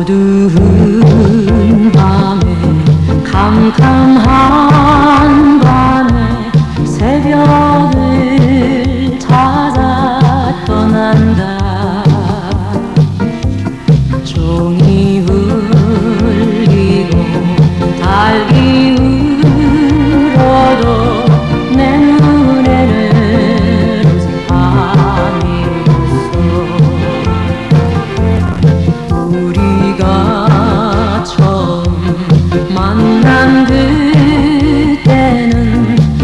어두운 밤에 캄캄한 밤에 새벽을 찾아 떠난다. 종이 울리고 달기 울어도 내 눈에는 밤이 없어. 우리가 처음 만난 그때는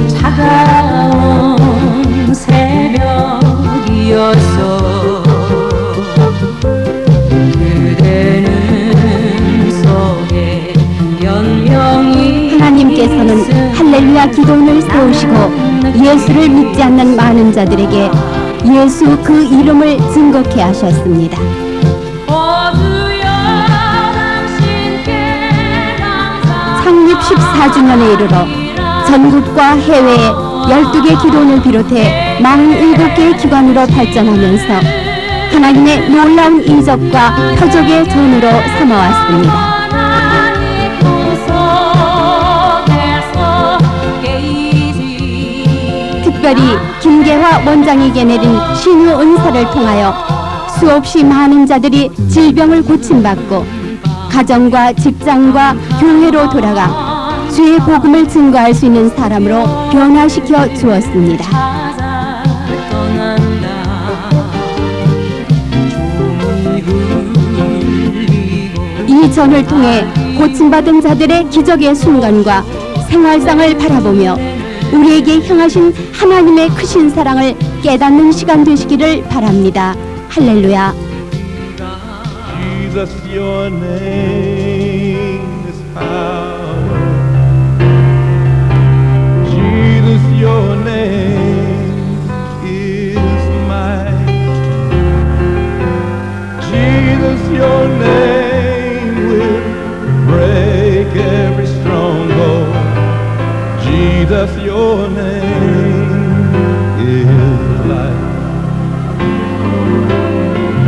차가운 새벽이었어. 그대는 속에 연명이 하나님께서는 할렐루야 기도원을 세우시고 예수를 믿지 않는 많은 자들에게 예수 그 이름을 증거케 하셨습니다. 창립 14주년에 이르러 전국과 해외에 12개 기도원을 비롯해 47개의 기관으로 발전하면서 하나님의 놀라운 인적과 표적의 전으로 삼아왔습니다. 특별히 김계화 원장에게 내린 신유 은사를 통하여 수없이 많은 자들이 질병을 고침받고 가정과 직장과 교회로 돌아가 주의 복음을 증거할 수 있는 사람으로 변화시켜 주었습니다. 이 전을 통해 고침받은 자들의 기적의 순간과 생활상을 바라보며 우리에게 향하신 하나님의 크신 사랑을 깨닫는 시간 되시기를 바랍니다. 할렐루야. Jesus, your name is power. Jesus, your name is might. Jesus, your name will break every stronghold. Jesus, your name is life.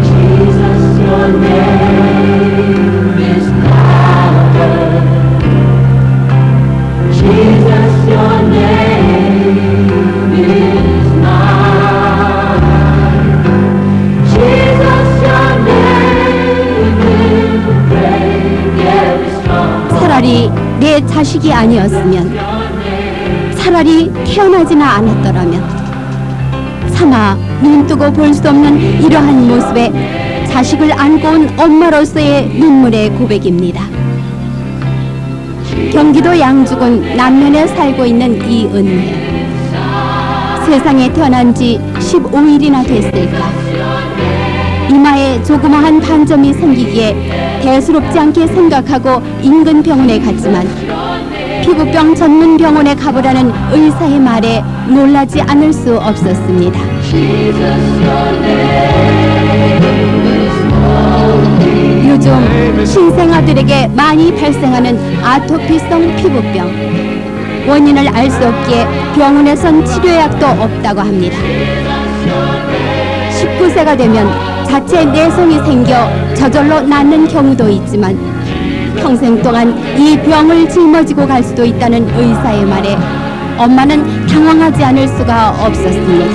Jesus, your name is power. Jesus, your name is might. Jesus, your name will break every stronghold. 차라리 내 자식이 아니었으면, 차라리 태어나지나 않았더라면, 차마 눈뜨고 볼 수 없는 이러한 모습에 자식을 안고 온 엄마로서의 눈물의 고백입니다. 경기도 양주군 남면에 살고 있는 이 은혜, 세상에 태어난 지 15일이나 됐을까. 이마에 조그마한 반점이 생기기에 대수롭지 않게 생각하고 인근 병원에 갔지만 피부병 전문 병원에 가보라는 의사의 말에 놀라지 않을 수 없었습니다. 요즘 신생아들에게 많이 발생하는 아토피성 피부병, 원인을 알 수 없기에 병원에선 치료약도 없다고 합니다. 19세가 되면 자체 내성이 생겨 저절로 낫는 경우도 있지만 평생 동안 이 병을 짊어지고 갈 수도 있다는 의사의 말에 엄마는 당황하지 않을 수가 없었습니다.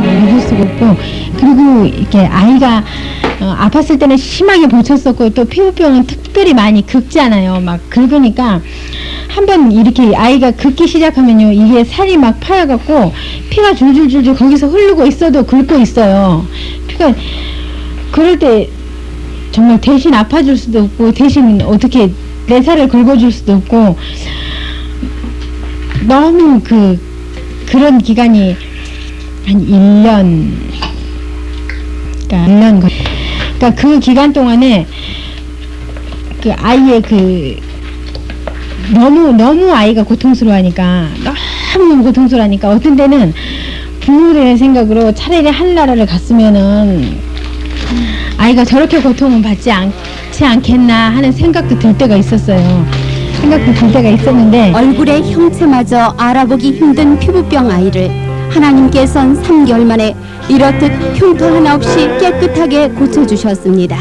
믿을 수가 없고, 그리고 이렇게 아이가 아팠을 때는 심하게 보쳤었고 또 피부병은 특별히 많이 긁잖아요. 막 긁으니까 한번 이렇게 아이가 긁기 시작하면요, 이게 살이 막 파여갖고 피가 줄줄줄줄 거기서 흐르고 있어도 긁고 있어요. 피가 그럴 때 정말 대신 아파줄 수도 없고 대신 어떻게 내 살을 긁어줄 수도 없고 너무 그런 기간이 한 1년, 그러니까 그 기간 동안에 그 아이의 너무 아이가 고통스러워하니까, 너무 고통스러워하니까 어떤 때는 부모들의 생각으로 차라리 하늘나라를 갔으면은 아이가 저렇게 고통은 받지 않지 않겠나 하는 생각도 들 때가 있었어요. 생각도 들 때가 있었는데 얼굴의 형체마저 알아보기 힘든 피부병 아이를 하나님께서는 3개월 만에 이렇듯 흉터 하나 없이 깨끗하게 고쳐주셨습니다.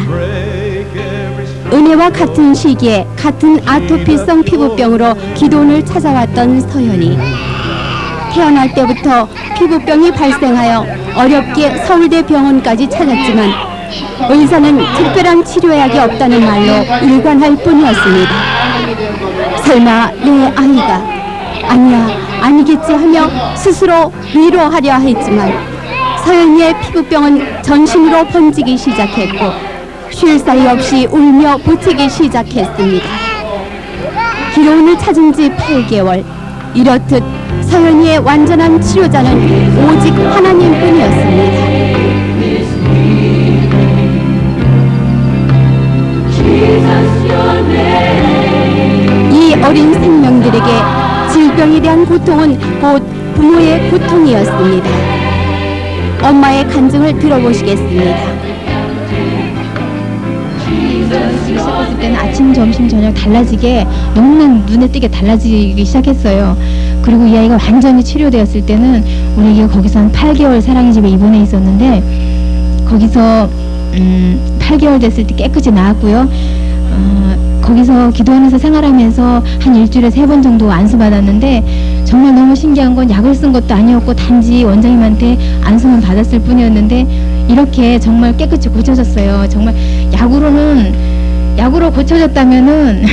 은혜와 같은 시기에 같은 아토피성 피부병으로 기도원을 찾아왔던 서연이 태어날 때부터 피부병이 발생하여 어렵게 서울대 병원까지 찾았지만 의사는 특별한 치료약이 없다는 말로 일관할 뿐이었습니다. 설마 내 아이가 아니야 아니겠지 하며 스스로 위로하려 했지만 서연이의 피부병은 전신으로 번지기 시작했고 쉴 사이 없이 울며 버티기 시작했습니다. 기도원을 찾은 지 8개월 이렇듯 서연이의 완전한 치료자는 오직 하나님뿐이었습니다. 이 어린 생명들에게 질병에 대한 고통은 곧 부모의 고통이었습니다. 엄마의 간증을 들어보시겠습니다. 시작했을 때는 아침, 점심, 저녁 달라지게 너무나 눈에 띄게 달라지기 시작했어요. 그리고 이 아이가 완전히 치료되었을 때는 우리 거기서 한 8개월 사랑의 집에 입원해 있었는데 거기서 8개월 됐을 때 깨끗이 나았고요. 거기서 기도원에서 생활하면서 한 일주일에 3번 정도 안수받았는데 정말 너무 신기한 건 약을 쓴 것도 아니었고 단지 원장님한테 안수만 받았을 뿐이었는데 이렇게 정말 깨끗이 고쳐졌어요. 정말 약으로 고쳐졌다면은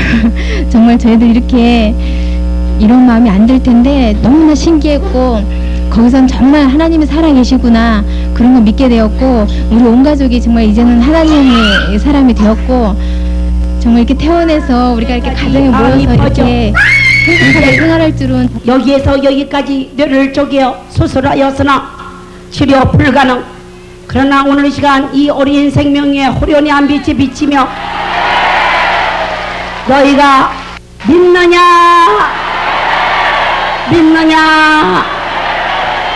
정말 저희들 이렇게 이런 마음이 안 들 텐데 너무나 신기했고 거기선 정말 하나님이 살아계시구나 그런 거 믿게 되었고 우리 온 가족이 정말 이제는 하나님의 사람이 되었고 정말 이렇게 태어나서 우리가 이렇게 가정에 모여서 이렇게 행복하게 생활할 줄은 여기에서 여기까지 뇌를 쪼개어 수술하였으나 치료 불가능. 그러나 오늘 이 시간 이 어린 생명의 호련한 빛이 비치며 너희가 믿느냐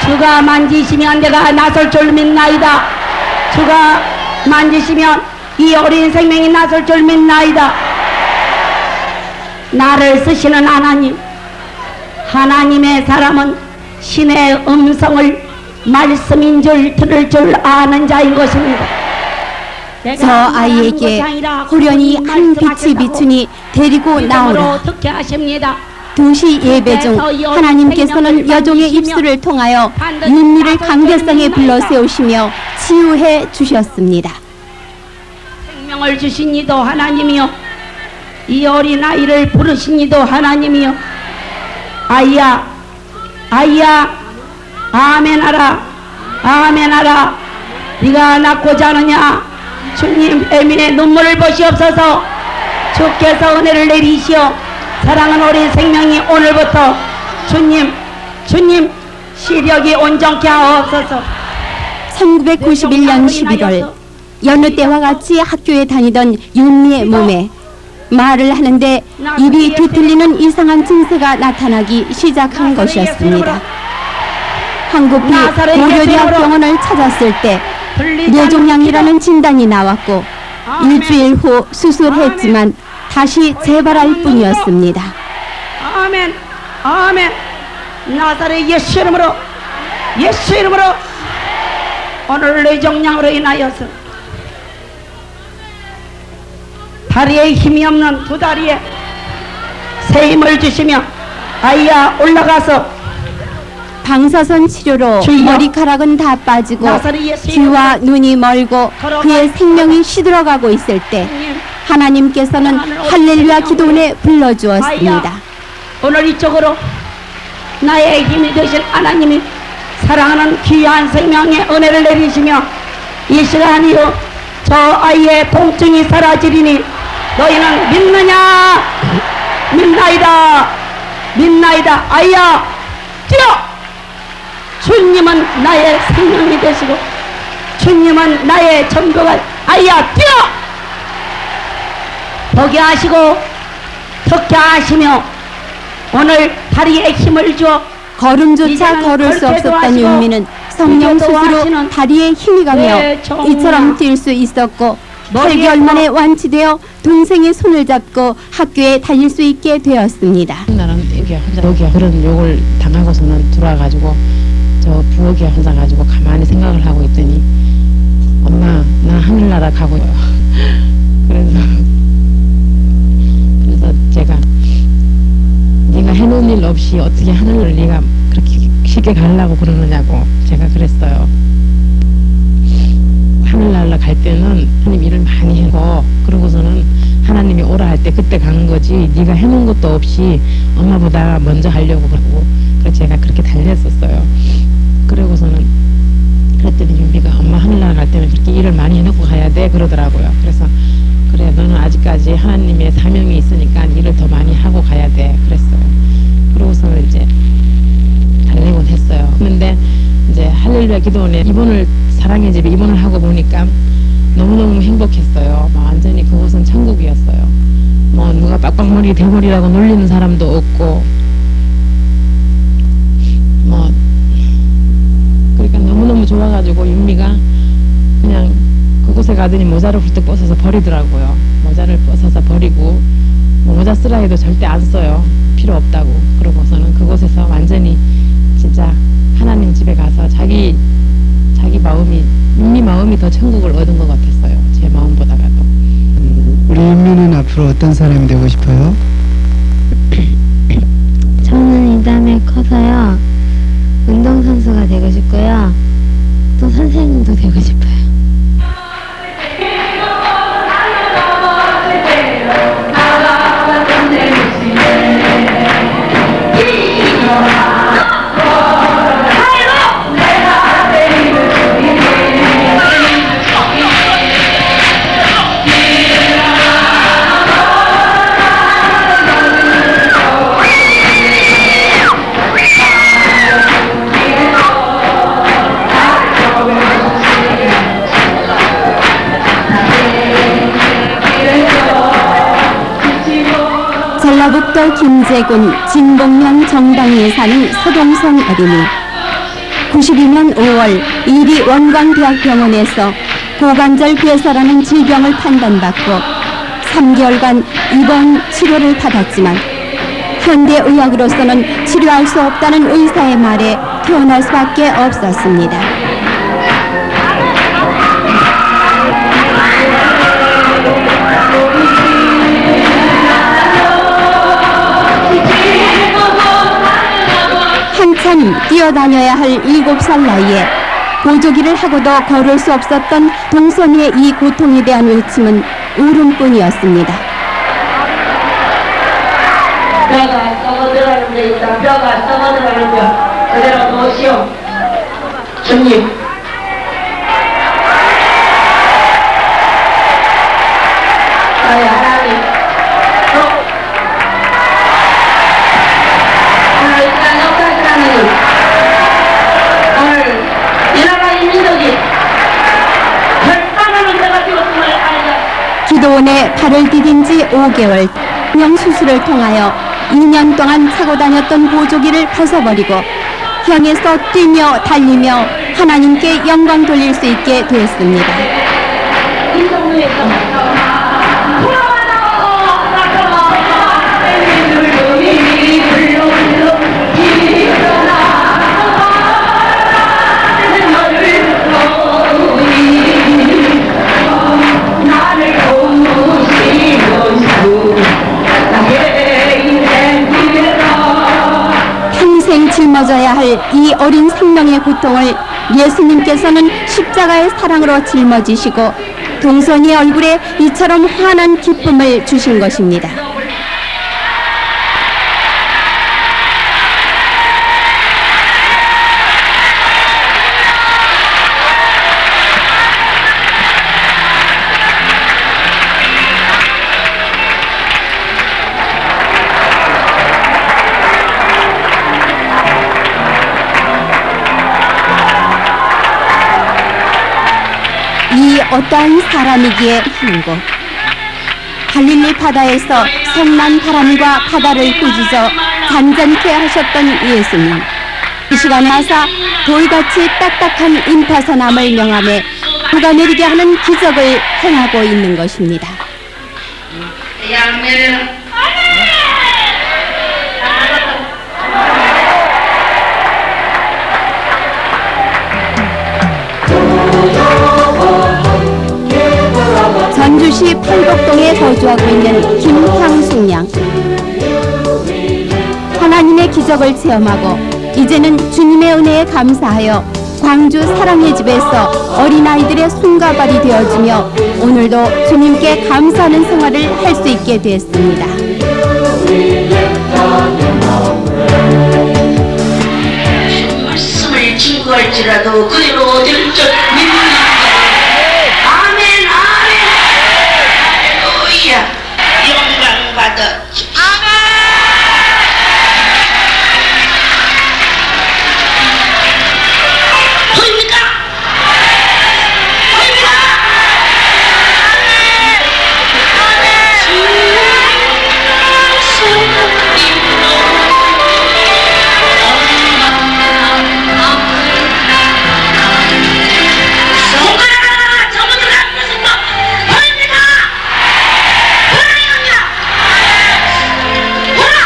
주가 만지시면 내가 나설 줄 믿나이다. 주가 만지시면 이 어린 생명이 나설 줄 믿나이다. 나를 쓰시는 하나님의 사람은 신의 음성을 말씀인 줄 들을 줄 아는 자인 것입니다. 저 아이에게 호련히 한 빛이 비추니 데리고 나오라. 듣게 하십니다. 2시 예배 중 하나님께서는 여종의 입술을 통하여 윤미를 강대상에 불러 세우시며 치유해 주셨습니다. 생명을 주신 이도 하나님이요 이 어린 아이를 부르신 이도 하나님이요 아이야 아멘하라 아멘하라. 네가 낳고자 하느냐 주님 애민의 눈물을 보시옵소서. 주께서 은혜를 내리시오. 사랑하는 어린 생명이 오늘부터 주님 시력이 온전케 하옵소서. 1991년 11월 여느 때와 같이 학교에 다니던 윤미의 몸에 말을 하는데 입이 뒤틀리는 이상한 증세가 나타나기 시작한 것이었습니다. 황급히 고려대학 병원을 찾았을 때 뇌종양이라는 진단이 나왔고 일주일 후 수술했지만 다시 재발할 뿐이었습니다. 아멘. 나사렛 예수 이름으로 오늘 뇌종양으로 인하여서 다리에 힘이 없는 두 다리에 새 힘을 주시며 아이야 올라가서 방사선 치료로 주여. 머리카락은 다 빠지고 나사렛 예수 귀와 눈이 멀고 그의 생명이 시들어가고 있을 때 주님, 하나님께서는 할렐루야 기도원에 불러주었습니다. 오늘 이쪽으로 나의 힘이 되신 하나님이 사랑하는 귀한 생명의 은혜를 내리시며 이 시간 이후 저 아이의 통증이 사라지리니 너희는 믿나이다. 아이야 뛰어. 주님은 나의 생명이 되시고 주님은 나의 전부가. 아이야 뛰어. 보게 하시고 듣게 하시며 오늘 다리에 힘을 주어 걸음조차 이제는 걸을 수 걸 때도 없었던 하시고 윤미는 성령 이제 스스로 도와주시는 다리에 힘이 가며 네, 정말. 이처럼 뛸 수 있었고 머리에서 8개월 만에 완치되어 동생의 손을 잡고 학교에 다닐 수 있게 되었습니다. 나는 이게 혼자 여기 그런 욕을 당하고서는 들어와가지고 저 부엌에 혼자 가지고 가만히 생각을 하고 있더니 엄마 나 하늘나라 가고요. 그래서 제가 네가 해놓은 일 없이 어떻게 하늘을 네가 그렇게 쉽게 가려고 그러느냐고 제가 그랬어요. 하늘나라 갈 때는 하나님 일을 많이 하고 그러고서는 하나님이 오라 할 때 그때 가는 거지 네가 해놓은 것도 없이 엄마보다 먼저 하려고 그러고 그래서 제가 그렇게 달랬었어요. 그러고서는 그랬더니 윤비가 엄마 하늘나라 갈 때는 그렇게 일을 많이 해놓고 가야 돼 그러더라고요. 그래서 그래 너는 아직까지 하나님의 사명이 있으니까 일을 더 많이 하고 가야 돼 그랬어요. 그러고서는 이제 달래곤 했어요. 근데 이제 할렐루야 기도원에 입원을 사랑의 집에 입원을 하고 보니까 너무너무 행복했어요. 완전히 그곳은 천국이었어요. 뭐 누가 빡빡머리 대머리라고 놀리는 사람도 없고 뭐 그러니까 너무너무 좋아가지고 윤미가 그냥 그곳에 가더니 모자를 훌쩍 벗어서 버리더라고요. 모자를 벗어서 버리고 뭐 모자 쓰라 해도 절대 안 써요. 필요 없다고. 그러고서는 그곳에서 완전히 진짜 하나님 집에 가서 자기 마음이 윤미 마음이 더 천국을 얻은 것 같았어요. 제 마음보다가도. 우리 윤미는 앞으로 어떤 사람이 되고 싶어요? 저는 이 다음에 커서요 운동선수가 되고 싶고요 또 선생님도 되고 싶어요. 전라북도 김제군 진봉면 정당리에 사는 서동성 어린이. 92년 5월 이리 원광대학병원에서 고관절 괴사라는 질병을 판단받고 3개월간 입원 치료를 받았지만 현대의학으로서는 치료할 수 없다는 의사의 말에 퇴원할 수밖에 없었습니다. 한참 뛰어다녀야 할 7살 나이에 보조기를 하고도 걸을 수 없었던 동선이의 이 고통에 대한 외침은 울음뿐이었습니다. 뼈가 썩어들어가는 데 있다. 뼈가 썩어들어가는 뼈 그대로 놓으시오. 주님 나의 하나님 오늘 이 시간 역사시라는 오늘 이 나라 이 민족이 결단하는 때가 되었음을 알자. 기도원에 발을 디딘 지 5개월 명수술을 통하여 2년 동안 차고 다녔던 보조기를 벗어버리고 향에서 뛰며 달리며 하나님께 영광 돌릴 수 있게 되었습니다. 평생 짊어져야 할 이 어린 생명의 고통을 예수님께서는 십자가의 사랑으로 짊어지시고 동선이의 얼굴에 이처럼 환한 기쁨을 주신 것입니다. 이 어떠한 사람이기에 하는 곳. 갈릴리 바다에서 성난 바람과 바다를 꾸짖어 잔잔케 하셨던 예수님. 이 시간에 와서 돌같이 딱딱한 임파선암을 명함에 녹아내리게 하는 기적을 행하고 있는 것입니다. 전주시 팔곡동에 거주하고 있는 김향숙 양. 하나님의 기적을 체험하고 이제는 주님의 은혜에 감사하여 광주 사랑의 집에서 어린아이들의 손가발이 되어주며 오늘도 주님께 감사하는 생활을 할 수 있게 되었습니다. 말씀을 증거할지라도 그대로 될 줄 믿습니다. 아멘 아멘 할렐루야. 영광 받아 주십시오. 보입니까? 보입니까? 손가락 전부 들어가는 것은 뭐 보입니까? 보라 이겁니다. 보라.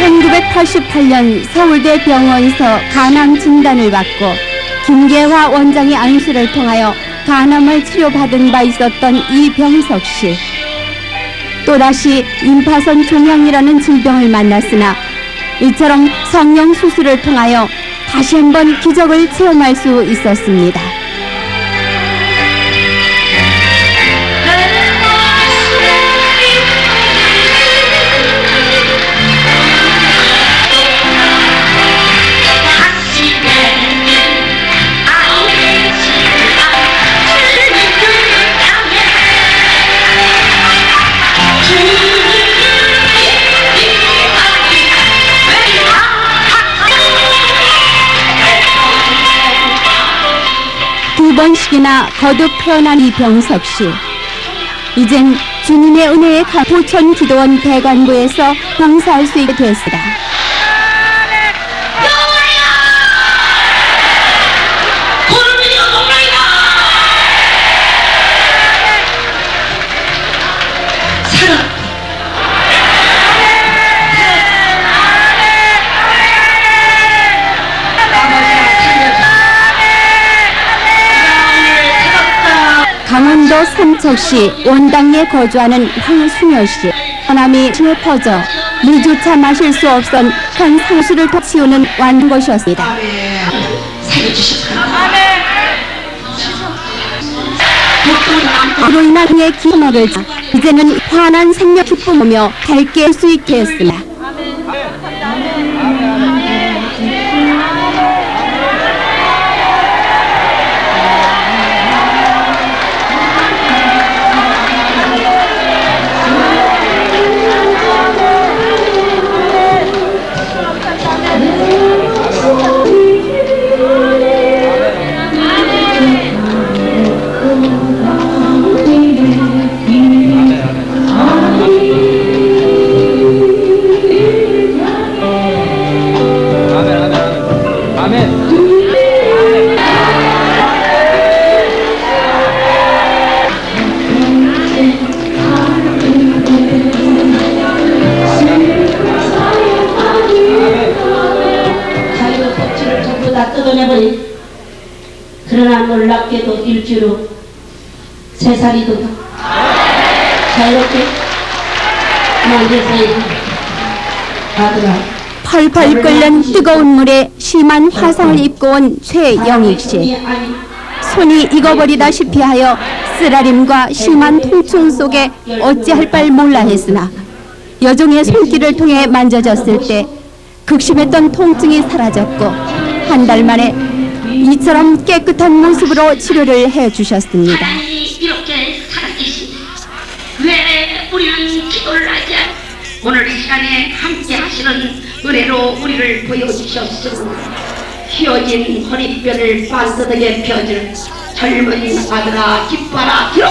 (1988년) 서울대 병원에서 간암 진단을 받고 김계화 원장의 안수를 통하여 간암을 치료받은 바 있었던 이병석 씨. 또다시 임파선 종양이라는 질병을 만났으나 이처럼 성령 수술을 통하여 다시 한번 기적을 체험할 수 있었습니다. 두 번씩이나 거듭 태어난 이병석 씨. 이젠 주님의 은혜에 보천 기도원 대관부에서 봉사할 수 있게 됐습니다. 강원도 삼척시 원당에 거주하는 황순여 씨. 사람이 뒤에 퍼져 물조차 마실 수 없던 큰 상수를 더 치우는 완 것이었습니다. 그로 인한 그의 기쁨을 이제는 환한 생명 기쁨이며 밝게 할 수 있게 했습니다. 그러나 놀랍게도 일주로 3살이 더 자유롭게 만져서 아들아 펄펄 끓는 뜨거운 물에 심한 화상을 입고 온 최영익 씨. 손이 익어버리다시피 하여 쓰라림과 심한 통증 속에 어찌할 바를 몰라 했으나 여종의 손길을 통해 만져졌을 때 극심했던 통증이 사라졌고 한 달 만에 이처럼 깨끗한 모습으로 치료를 해주셨습니다. 이렇게 살아계신 왜 우리는 기도를 하지 않고 오늘 이 시간에 함께 하시는 은혜로 우리를 보여주셨습니다. 휘어진 허리뼈를 반듯하게 펴줄 젊은 아들아 기뻐라 기록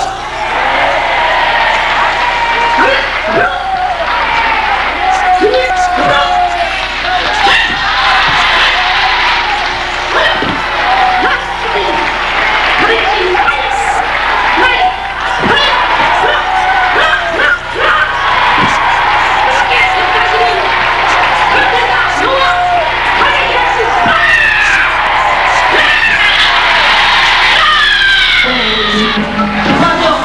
맞아.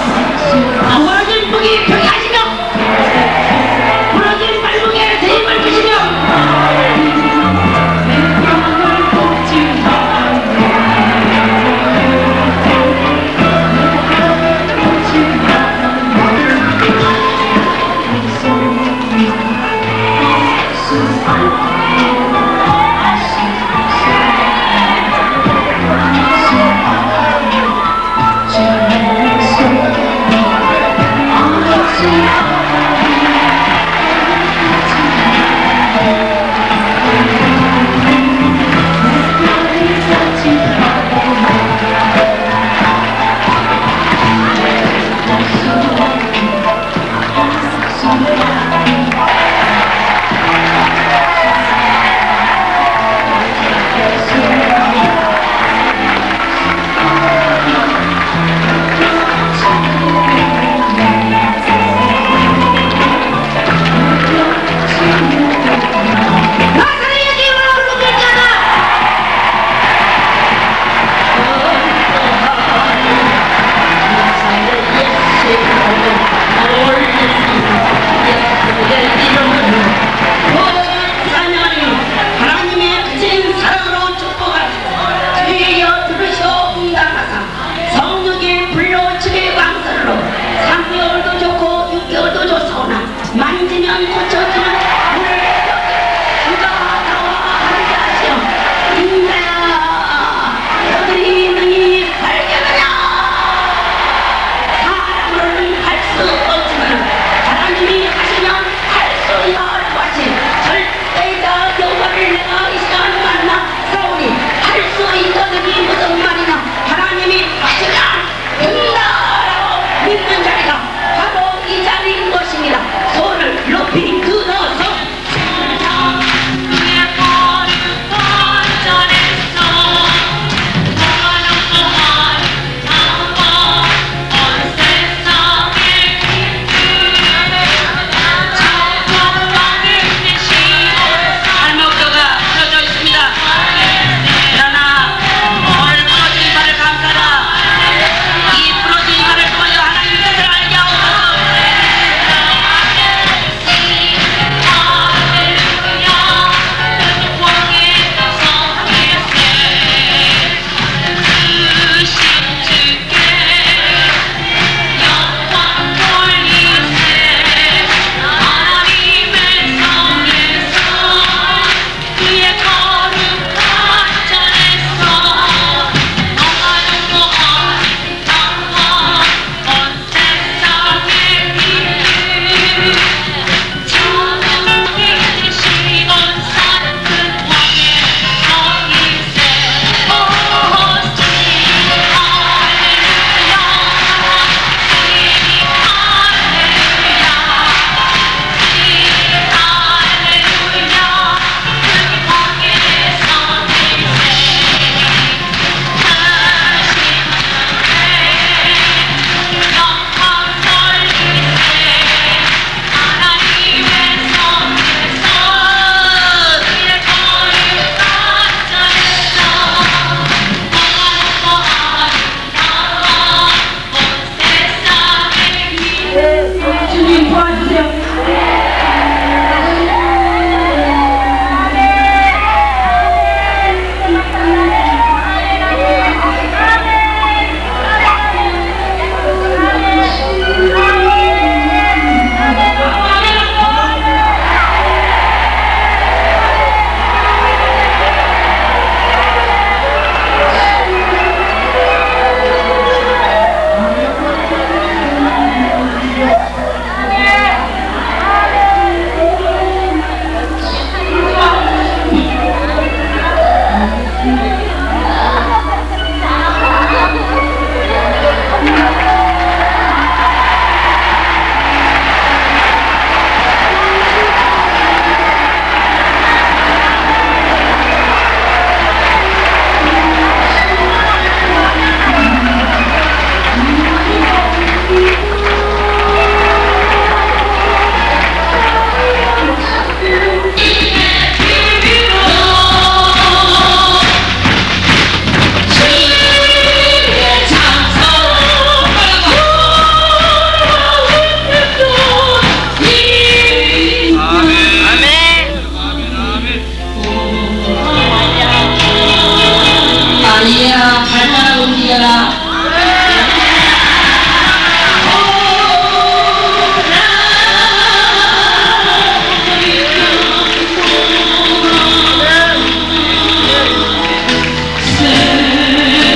지어라.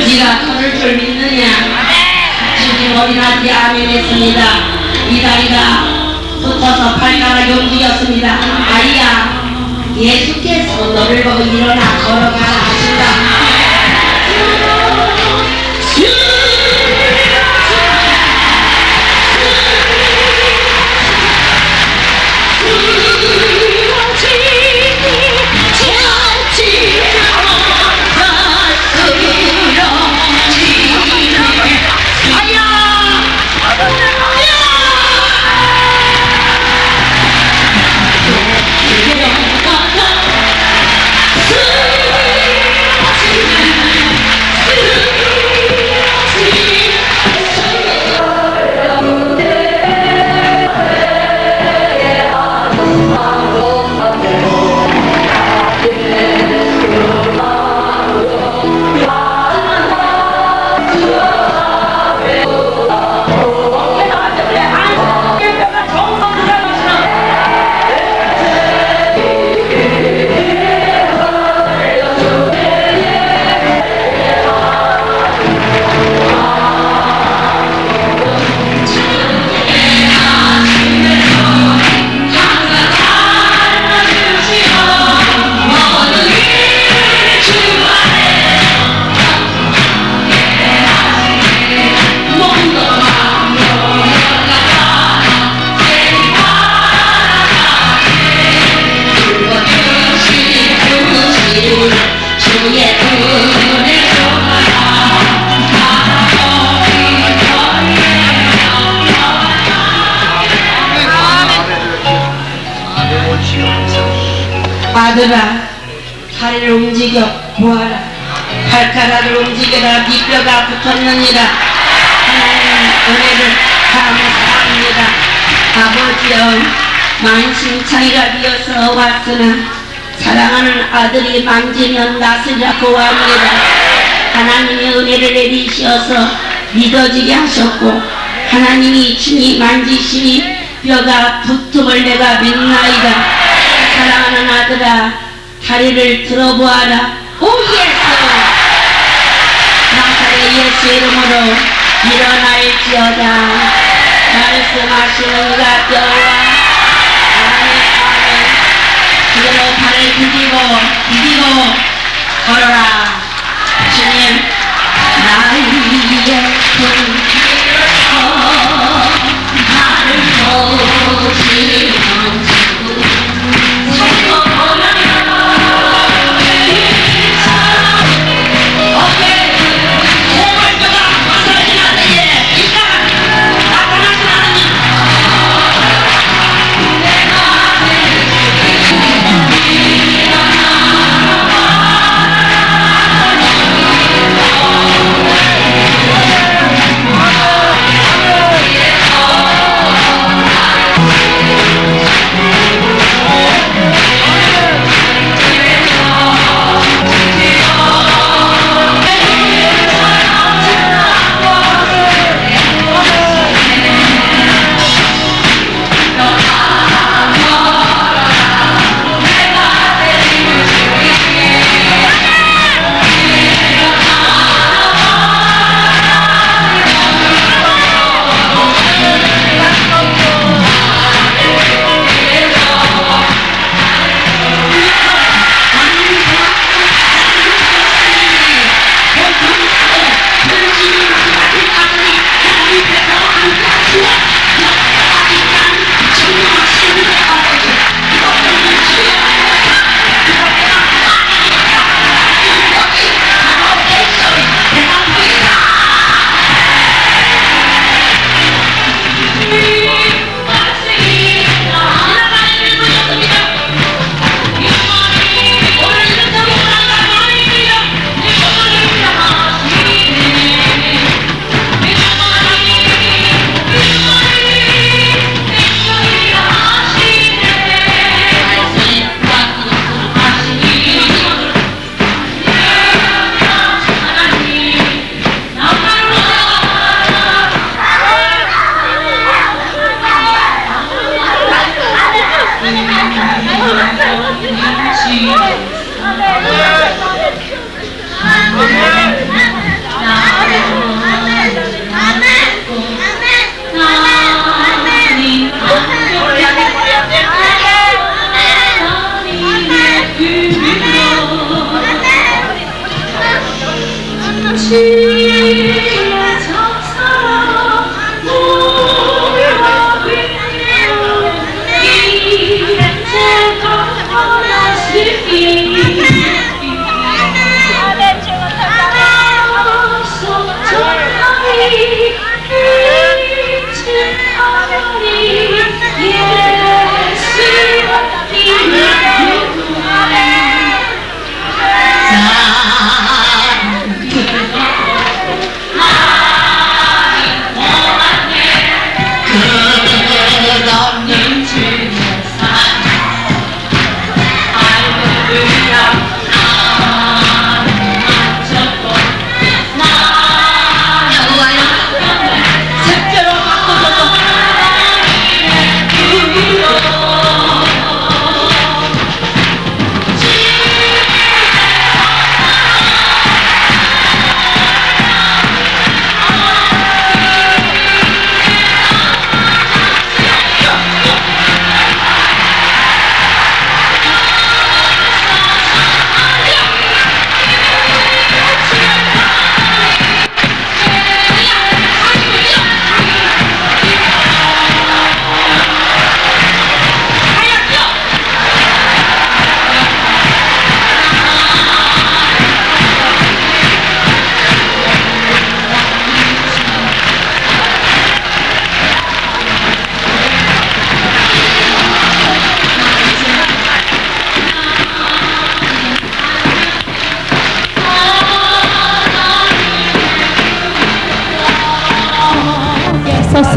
네가 걸을 줄 믿느냐? 주님 어린아들이 아멘했습니다. 이 다리가 붙어서 발가락이 움직였습니다. 아이야, 예수께서 너를 보고 일어나 걸어가라 하신다. 아들아, 다리를 움직여 보아라. 발가락을 움직여라. 네 뼈가 붙었느니라. 하나님은 은혜를 감사합니다. 아버지여, 만신창이가 되어서 왔으나 사랑하는 아들이 만지면 낫으리라고 합니다. 하나님의 은혜를 내리시어서 믿어지게 하셨고, 하나님이 친히 만지시니 뼈가 붙음을 내가 믿나이다. 사랑하는 아들아, 다리를 들어보아라. 오 예수, 나사렛 예수 이름으로 일어날지어다. 말씀하시는 이가 뼈와 아멘 아멘. 그대로 발을 디디고 걸어라. 주님, 나의 나를 보시는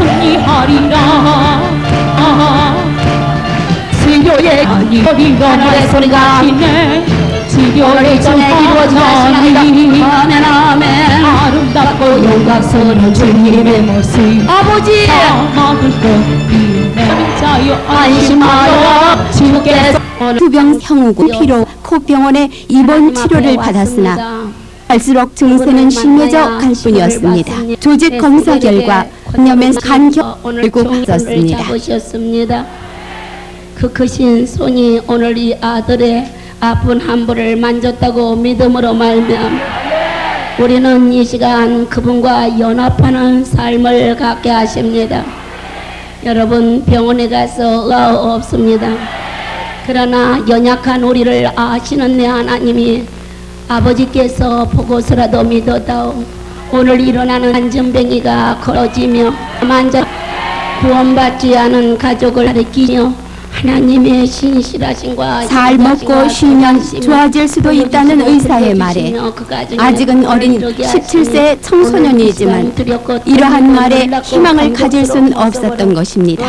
승리하리라. 수요의 거리가 나의 소리가 있네. 지교의 전에 이루어지나니 아멘 아멘. 아름답고 영광스러운 주님의 모습 아버지 막을 것 있네. 자유 안심하여 주께서 투병 형우고 피로 코병원에 입원 치료를 받았으나 갈수록 증세는 심해져 갈 뿐이었습니다. 조직 검사 결과 염에 간격을 잡으셨습니다. 그 크신 손이 오늘 이 아들의 아픈 한부를 만졌다고 믿음으로 말미암아 우리는 이 시간 그분과 연합하는 삶을 갖게 하십니다. 여러분 병원에 가서 의아 없습니다. 그러나 연약한 우리를 아시는 내 하나님이 아버지께서 보고서라도 믿어다오. 오늘 일어나는 안전뱅이가 걸어지며 만져 구원받지 않은 가족을 가리키며 하나님의 신실하심과 살 먹고 쉬면 좋아질 수도 있다는 의사의 말에 아직은 어린 17세 청소년이지만 이러한 말에 희망을 가질 순 없었던 것입니다.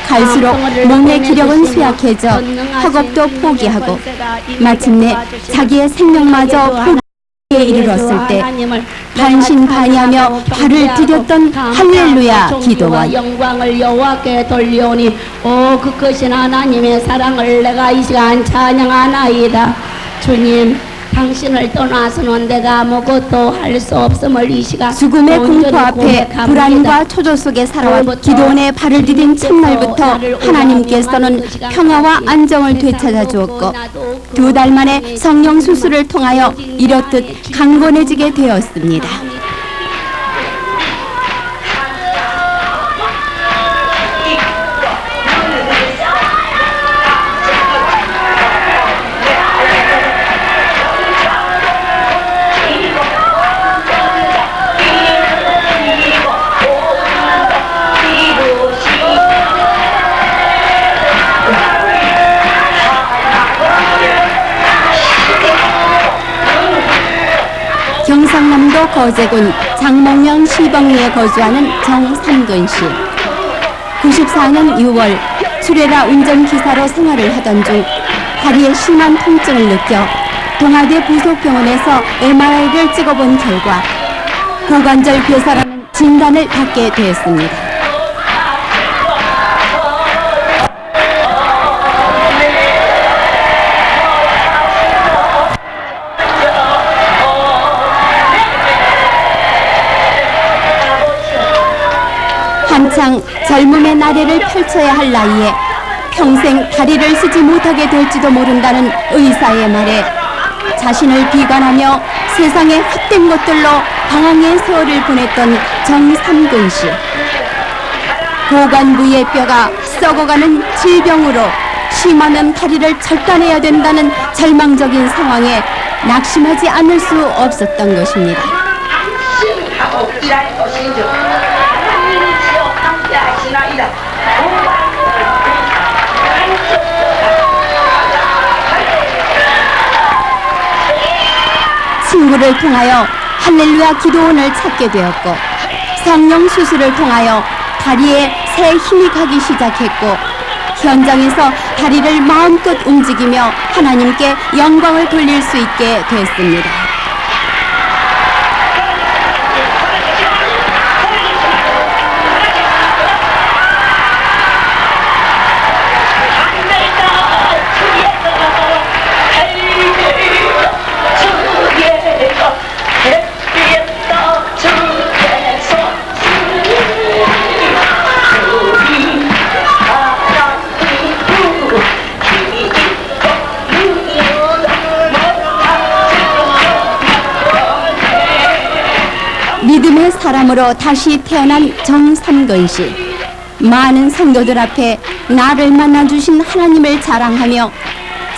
갈수록 몸의 기력은 쇠약해져 학업도 포기하고 마침내 자기의 생명마저 포기에 이르렀을 때 반신반의하며 발을 디뎠던 할렐루야 기도원. 영광을 여호와께 돌려오니 오 그 크신 하나님의 사랑을 내가 이 시간 찬양하나이다. 주님 당신을 떠나서는 내가 아무것도 할 수 없음을 이 시간 죽음의 공포 앞에 불안과 초조 속에 살아온 기도원의 발을 디딘 첫날부터 하나님께서는 평화와 안정을 되찾아 주었고 2달 만에 성령 수술을 통하여 이렇듯 강건해지게 되었습니다. 경상남도 거제군 장목면 시벙리에 거주하는 정삼근 씨. 94년 6월 수레라 운전기사로 생활을 하던 중 다리에 심한 통증을 느껴 동아대 부속병원에서 MRI를 찍어본 결과 고관절 괴사라는 진단을 받게 되었습니다. 한창 젊음의 나래를 펼쳐야 할 나이에 평생 다리를 쓰지 못하게 될지도 모른다는 의사의 말에 자신을 비관하며 세상에 헛된 것들로 방황의 세월을 보냈던 정삼근 씨. 고관 부의 뼈가 썩어가는 질병으로 심하면 다리를 절단해야 된다는 절망적인 상황에 낙심하지 않을 수 없었던 것입니다. 하고 일할 것이죠. 하나님이시여 함께 하시나이다. 친구를 통하여 할렐루야 기도원을 찾게 되었고, 성령 수술을 통하여 다리에 새 힘이 가기 시작했고, 현장에서 다리를 마음껏 움직이며 하나님께 영광을 돌릴 수 있게 됐습니다. 믿음의 사람으로 다시 태어난 정삼근 씨. 많은 성도들 앞에 나를 만나주신 하나님을 자랑하며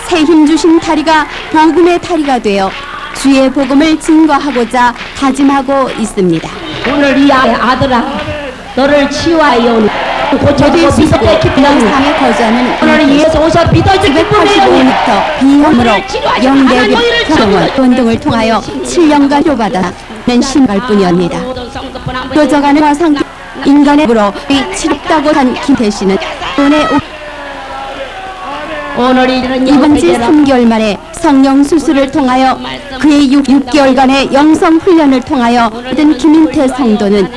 새 힘 주신 다리가 복음의 다리가 되어 주의 복음을 증거하고자 다짐하고 있습니다. 오늘 이 아들아, 너를 치유하여 고쳐주고 비석에 깊은 영상에 거주하는 오늘 예수 오셔 믿어주기 때문에 85m 비염으로 영대병 병원 운동을 통하여 7년간 치료받아는 신발뿐이옵니다. 도저가는 화상 인간의 으로 치렀다고 한 김태씨는 돈의 이번 주 3개월 만에 성령 수술을 통하여 그의 6개월간의 영성 훈련을 통하여 얻은 김인태 성도는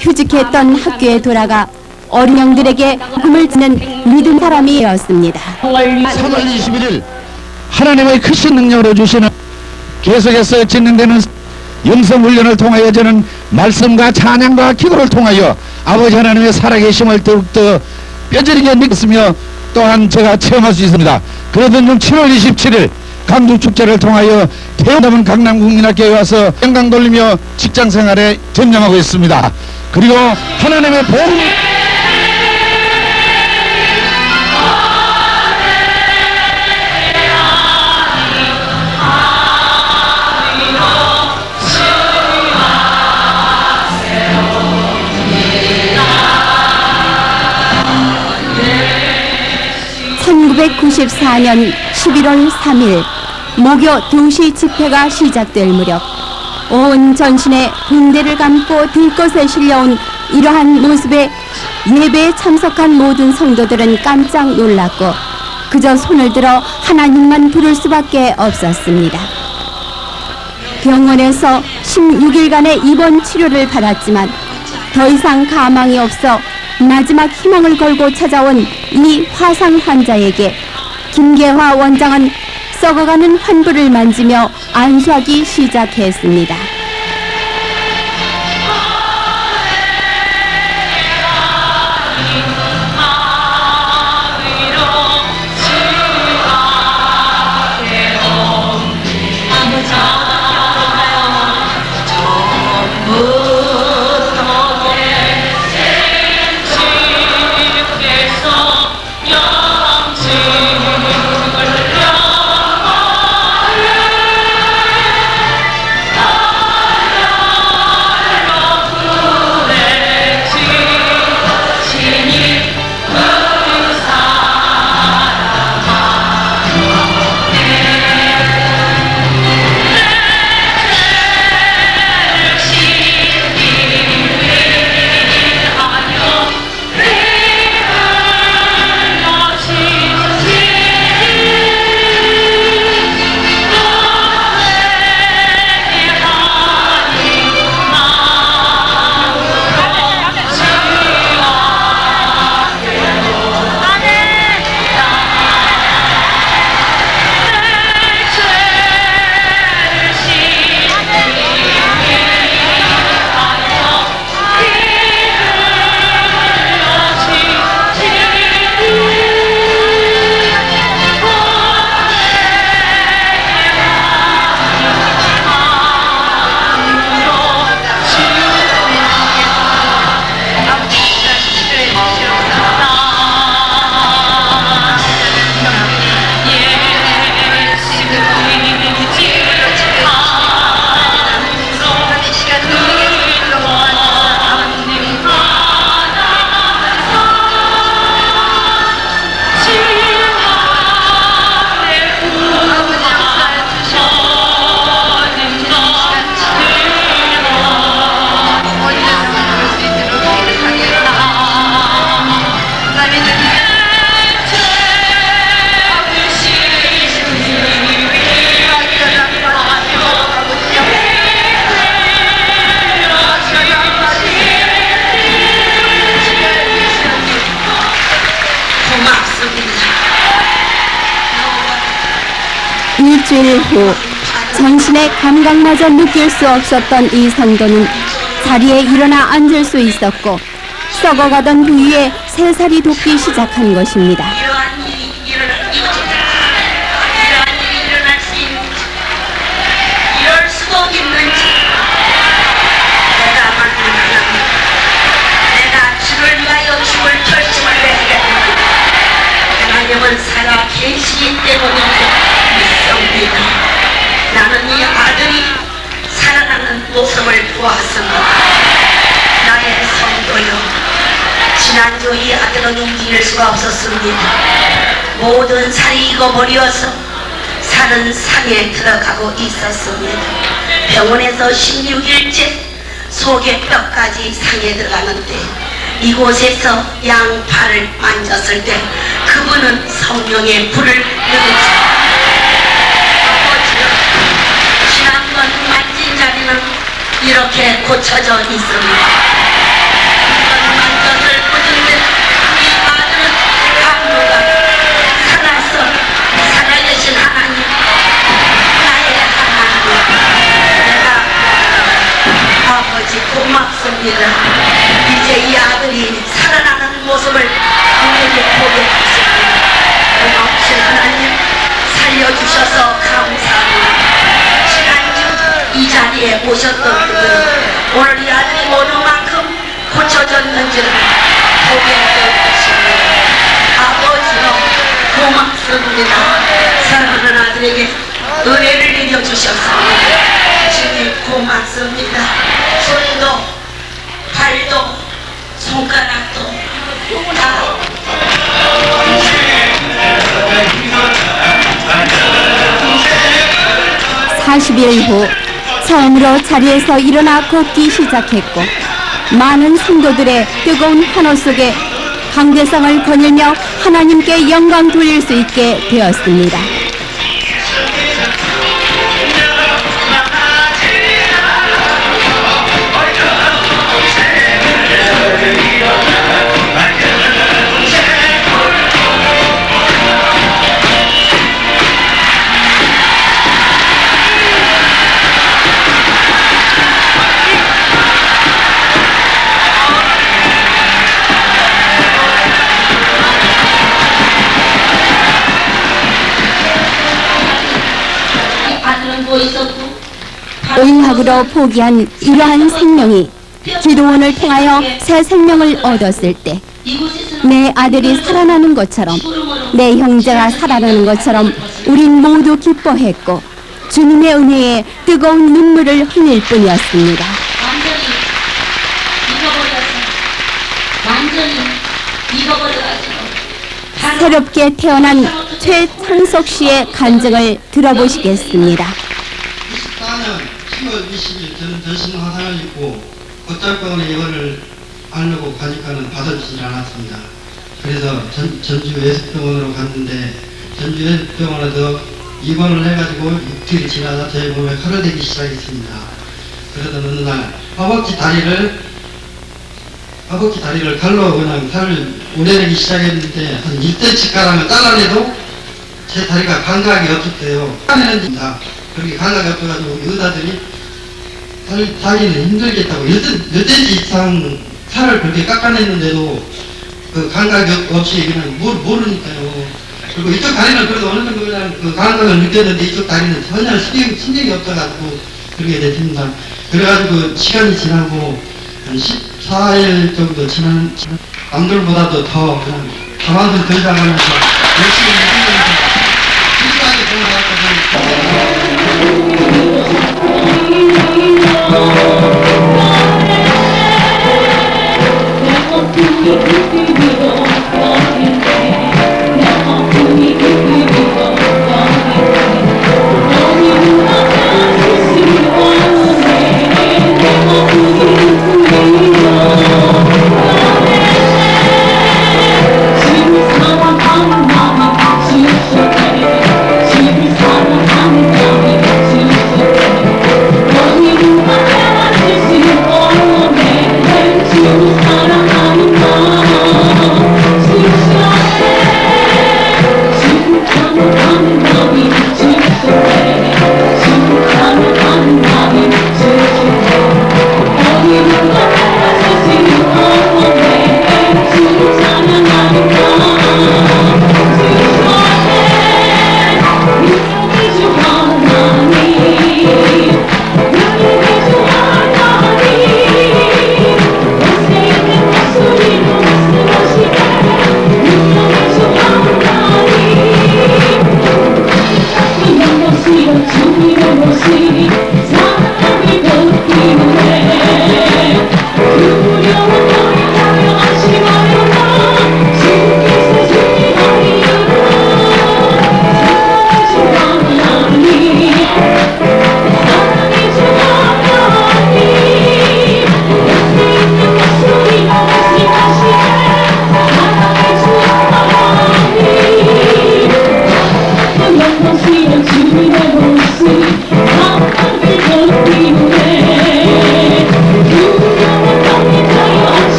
휴직했던 학교에 돌아가 어린 영들에게 복음을 듣는 믿음 사람이 되었습니다. 3월 21일 하나님의 크신 능력으로 주시는 계속해서 진행되는 영성훈련을 통하여 저는 말씀과 찬양과 기도를 통하여 아버지 하나님의 살아계심을 더욱더 뼈저리게 느꼈으며 또한 제가 체험할 수 있습니다. 그러던 중 7월 27일 강두축제를 통하여 태어남은 강남국민학교에 와서 영광 돌리며 직장생활에 전념하고 있습니다. 그리고 하나님의 복음 (1994년 11월 3일) 목요 2시 집회가 시작될 무렵 온 전신에 붕대를 감고 들것에 실려온 이러한 모습에 예배에 참석한 모든 성도들은 깜짝 놀랐고 그저 손을 들어 하나님만 부를 수밖에 없었습니다. 병원에서 16일간의 입원 치료를 받았지만 더 이상 가망이 없어 마지막 희망을 걸고 찾아온 이 화상 환자에게 김계화 원장은 썩어가는 환부를 만지며 안수하기 시작했습니다. 일주일 후 전신의 감각마저 느낄 수 없었던 이 성도는 자리에 일어나 앉을 수 있었고 썩어가던 부위에 새살이 돋기 시작한 것입니다. 이러한 일이 일어날 수 있는지, 이럴 수도 있는지, 내가 만든 하나님, 내가 주를 위하여 죽을 결심을 내리겠다. 하나님은 살아 계시기 때문에 믿습니다. 나는 이 아들이 살아나는 모습을 보았습니다. 나의 성도여, 지난주 이 아들은 움직일 수가 없었습니다. 모든 살이 익어버려서 살은 상에 들어가고 있었습니다. 병원에서 16일째 속의 뼈까지 상에 들어가는데 이곳에서 양팔을 만졌을 때 그분은 성령의 불을 느꼈습니다. 지난번 만진 자리는 이렇게 고쳐져 있습니다. 만져을 꽂은데 이 아들은 강도가 살아서 살아계신 하나님, 나의 하나님, 내가 아버지 고맙습니다. 이제 이 아들이 살아나는 모습을 우리에게 보게 하십니다. 고맙신 하나님, 살려주셔서 감사합니다. 지난주 이 자리에 오셨던 분들은 오늘 이 아들이 어느 만큼 고쳐졌는지를 보게 될 것입니다. 아버지요, 고맙습니다. 사랑하는 아들에게 은혜를 내려주셨습니다. 주님 고맙습니다. 손도 발도 손가락도 다 40일 후 처음으로 자리에서 일어나 걷기 시작했고 많은 성도들의 뜨거운 환호 속에 강대상을 거닐며 하나님께 영광 돌릴 수 있게 되었습니다. 의학으로 포기한 이러한 생명이 기도원을 통하여 새 생명을 얻었을 때 내 아들이 살아나는 것처럼 내 형제가 살아나는 것처럼 우린 모두 기뻐했고 주님의 은혜에 뜨거운 눈물을 흘릴 뿐이었습니다. 새롭게 태어난 최창석 씨의 간증을 들어보시겠습니다. 24년 10월 20일 저는 전신 화상을 입고 걷잘병원에 입원을 하려고 가니까는 받아주질 않았습니다. 그래서 전주 외숙병원으로 갔는데 전주 외숙병원에서 입원을 해가지고 6주일이 지나서 제 몸에 칼을 대기 시작했습니다. 그러던 어느 날 허벅지 다리를 칼로 그냥 살을 우려내기 시작했는데 한 1cm 가량을 잘라내도 제 다리가 감각이 없었대요. 그렇게 감각이 없어가지고 의사들이 자기는 힘들겠다고 몇 cm 이상 살을 그렇게 깎아냈는데도 그 감각이 없이 그냥 모르니까요. 그리고 이쪽 다리는 그래도 어느 정도 그냥 그 감각을 느꼈는데 이쪽 다리는 전혀 신경이 없어가지고 그렇게 됐습니다. 그래가지고 시간이 지나고 한 14일 정도 지난 남들보다도 더 그냥 가만히 더 잘하면서 열심히 일하면서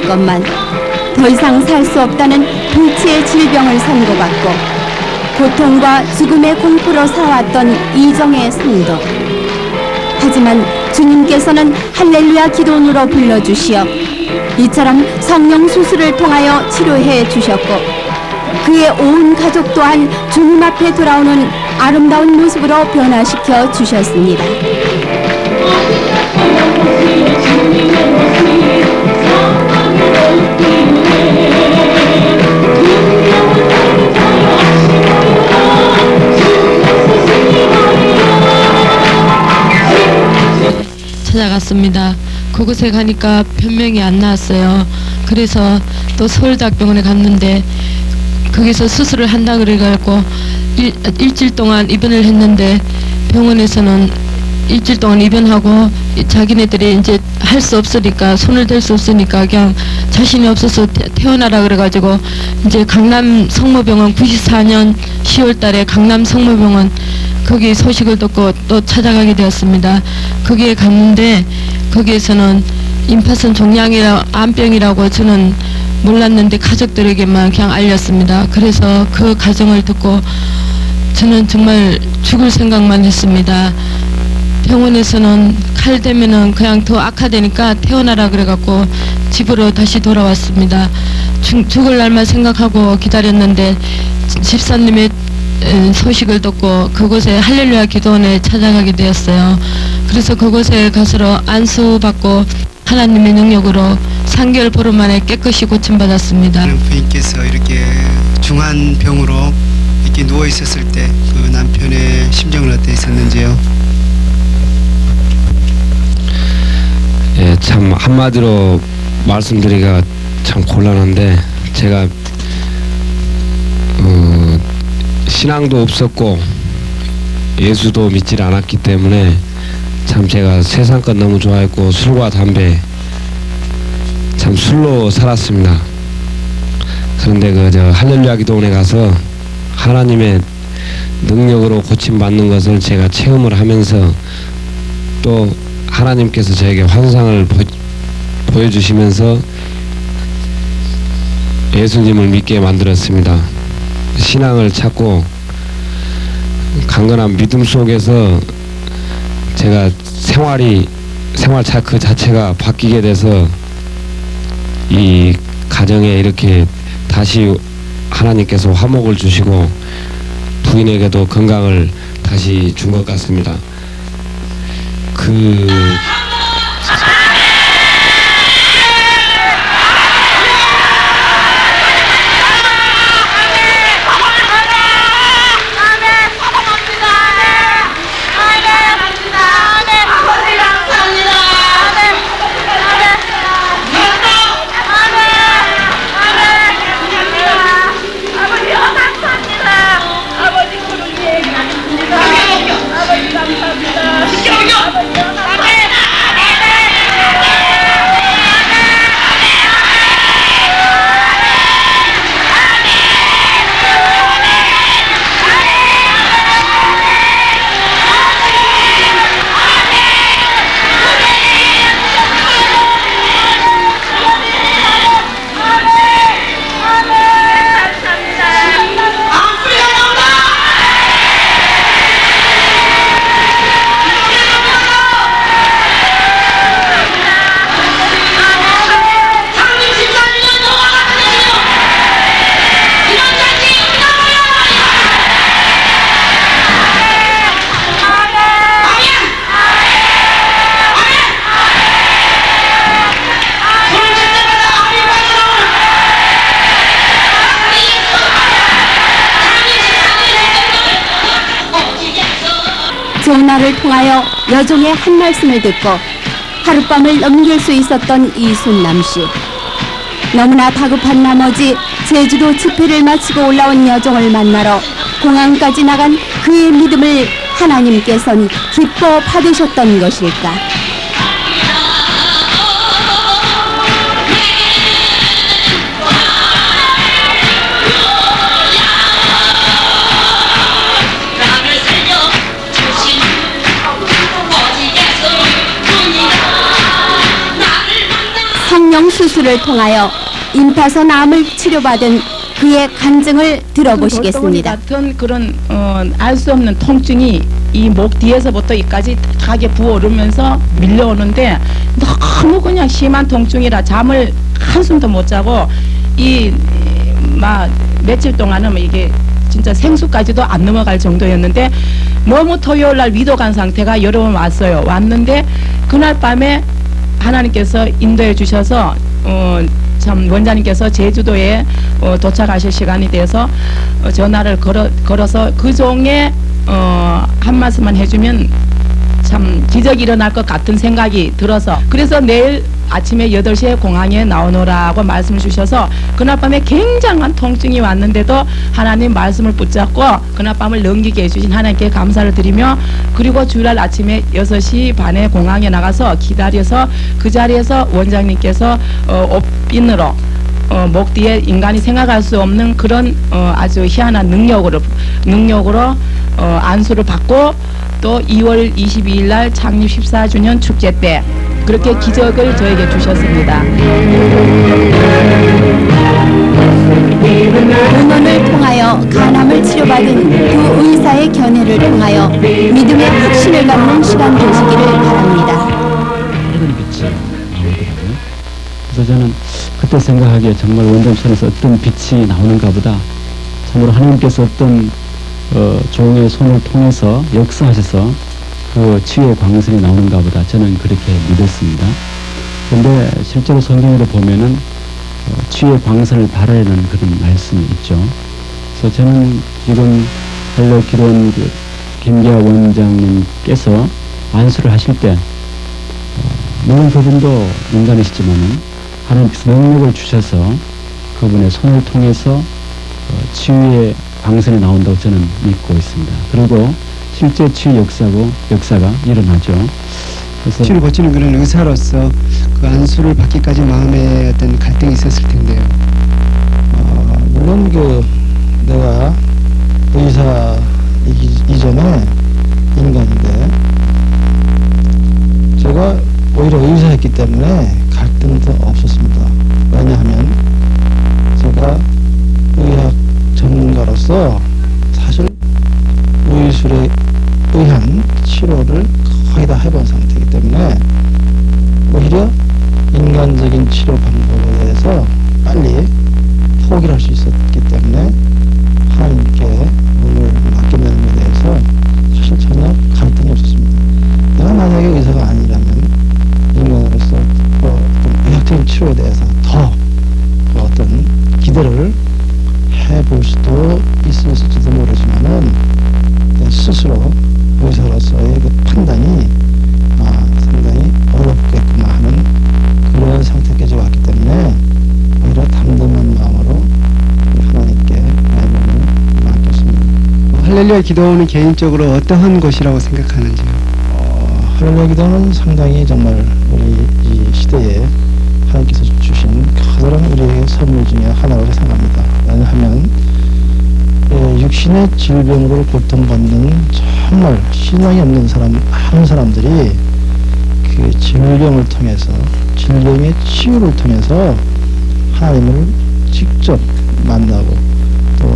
것만 더 이상 살 수 없다는 불치의 질병을 선고받고 고통과 죽음의 공포로 살아왔던 이정의 성도. 하지만 주님께서는 할렐루야 기도원으로 불러주시어 이처럼 성령 수술을 통하여 치료해 주셨고 그의 온 가족 또한 주님 앞에 돌아오는 아름다운 모습으로 변화시켜 주셨습니다. 찾아갔습니다. 그곳에 가니까 변명이 안 나왔어요. 그래서 또 서울대학병원에 갔는데 거기서 수술을 한다 그래가지고 일주일 동안 입원을 했는데 병원에서는 일주일 동안 입원하고 자기네들이 이제 할 수 없으니까 손을 댈 수 없으니까 그냥 자신이 없어서 태어나라 그래가지고 이제 강남 성모병원 94년 10월달에 강남 성모병원 거기 소식을 듣고 또 찾아가게 되었습니다. 거기에 갔는데 거기에서는 임파선 종양이라 암병이라고 저는 몰랐는데 가족들에게만 그냥 알렸습니다. 그래서 그 가정을 듣고 저는 정말 죽을 생각만 했습니다. 병원에서는 칼 대면은 그냥 더 악화되니까 태어나라 그래갖고 집으로 다시 돌아왔습니다. 죽을 날만 생각하고 기다렸는데 집사님의 소식을 듣고 그곳에 할렐루야 기도원에 찾아가게 되었어요. 그래서 그곳에 가서 안수받고 하나님의 능력으로 3개월 보름 만에 깨끗이 고침받았습니다. 부인께서 이렇게 중한 병으로 이렇게 누워 있었을 때 그 남편의 심정은 어떻게 있었는지요? 예, 참 한마디로 말씀드리기가 참 곤란한데 제가 신앙도 없었고 예수도 믿질 않았기 때문에 참 제가 세상 것 너무 좋아했고 술과 담배 참 술로 살았습니다. 그런데 그 할렐루야 기도원에 가서 하나님의 능력으로 고침받는 것을 제가 체험을 하면서 또 하나님께서 저에게 환상을 보여주시면서 예수님을 믿게 만들었습니다. 신앙을 찾고 강건한 믿음 속에서 제가 생활 그 자체가 바뀌게 돼서 이 가정에 이렇게 다시 하나님께서 화목을 주시고 부인에게도 건강을 다시 준 것 같습니다. 전화를 통하여 여종의 한 말씀을 듣고 하룻밤을 넘길 수 있었던 이순남 씨. 너무나 다급한 나머지 제주도 집회를 마치고 올라온 여종을 만나러 공항까지 나간 그의 믿음을 하나님께서는 기뻐 받으셨던 것일까? 성령 수술 수술을 통하여 임파선 암을 치료받은 그의 간증을 들어보시겠습니다. 같은 그런 알 수 없는 통증이 이 목 뒤에서부터 이까지 가게 부어오르면서 밀려오는데 너무 그냥 심한 통증이라 잠을 한숨도 못 자고 막 며칠 동안은 이게 진짜 생수까지도 안 넘어갈 정도였는데 너무 토요일 날 위도 간 상태가 여러 번 왔어요. 왔는데 그날 밤에 하나님께서 인도해 주셔서 참 원장님께서 제주도에 도착하실 시간이 돼서 전화를 걸어서 그 종에 한 말씀만 해주면 참 기적이 일어날 것 같은 생각이 들어서 그래서 내일 아침에 8시에 공항에 나오노라고 말씀을 주셔서 그날 밤에 굉장한 통증이 왔는데도 하나님 말씀을 붙잡고 그날 밤을 넘기게 해주신 하나님께 감사를 드리며 그리고 주일날 아침에 6시 반에 공항에 나가서 기다려서 그 자리에서 원장님께서 옷빈으로 목 뒤에 인간이 생각할 수 없는 그런 아주 희한한 능력으로 안수를 받고 또 2월 22일 날 창립 14주년 축제 때 그렇게 기적을 저에게 주셨습니다. 의논을 통하여 간암을 치료받은 두 의사의 견해를 통하여 믿음의 확신을 갖는 시간 되시기를 바랍니다. 밝은 빛이 나오더라고요. 그래서 저는 그때 생각하기에 정말 원장선에서 어떤 빛이 나오는가 보다 참으로 하나님께서 어떤 종의 손을 통해서 역사하셔서 그 치유의 광선이 나오는가 보다 저는 그렇게 믿었습니다. 그런데 실제로 성경으로 보면은 치유의 광선을 바라는 그런 말씀이 있죠. 그래서 저는 지금 할례 기도원 김기아 원장님께서 안수를 하실 때 물론 그분도 인간이시지만은 하나님께서 능력을 주셔서 그분의 손을 통해서 치유의 광선이 나온다고 저는 믿고 있습니다. 그리고 실제 치유 역사가 일어나죠. 그래서 치유를 거치는 그런 의사로서 그 안수를 받기까지 마음에 어떤 갈등이 있었을 텐데요. 물론 내가 의사 이전에 인간인데 제가 오히려 의사였기 때문에 갈등도 없었습니다. 왜냐하면 제가 의학 전문가로서 사실 의술에 의한 치료를 거의 다 해본 상태이기 때문에 오히려 인간적인 치료 방법에 대해서 빨리 포기를 할 수 있었기 때문에 하나님께 몸을 맡겨내는 데 대해서 사실 전혀 갈등이 없었습니다. 내가 만약에 의사가 아니라면 인간으로서 어떤 의학적인 치료에 대해서 더 어떤 기대를 해볼 수도 있을지도 모르지만은 스스로 의사로서의 그 판단이 상당히 어렵겠구나 하는 그런 상태까지 왔기 때문에 오히려 담대한 마음으로 하나님께 나의 몸을 맡겼습니다. 할렐루야 기도원은 개인적으로 어떠한 곳이라고 생각하는지요? 할렐루야 기도는 상당히 정말 우리 이 시대에 하나님께서 주신 커다란 우리에게 선물 중에 하나라고 생각합니다. 왜냐하면 육신의 질병으로 고통받는 정말 신앙이 없는 많은 사람들이 그 질병을 통해서 질병의 치유를 통해서 하나님을 직접 만나고 또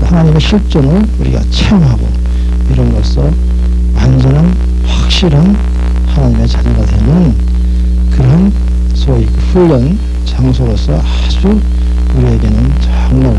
하나님의 실존을 우리가 체험하고 이런 것으로 완전한 확실한 하나님의 자녀가 되는 그런 소위 훈련 장소로서 아주 우리에게는 정말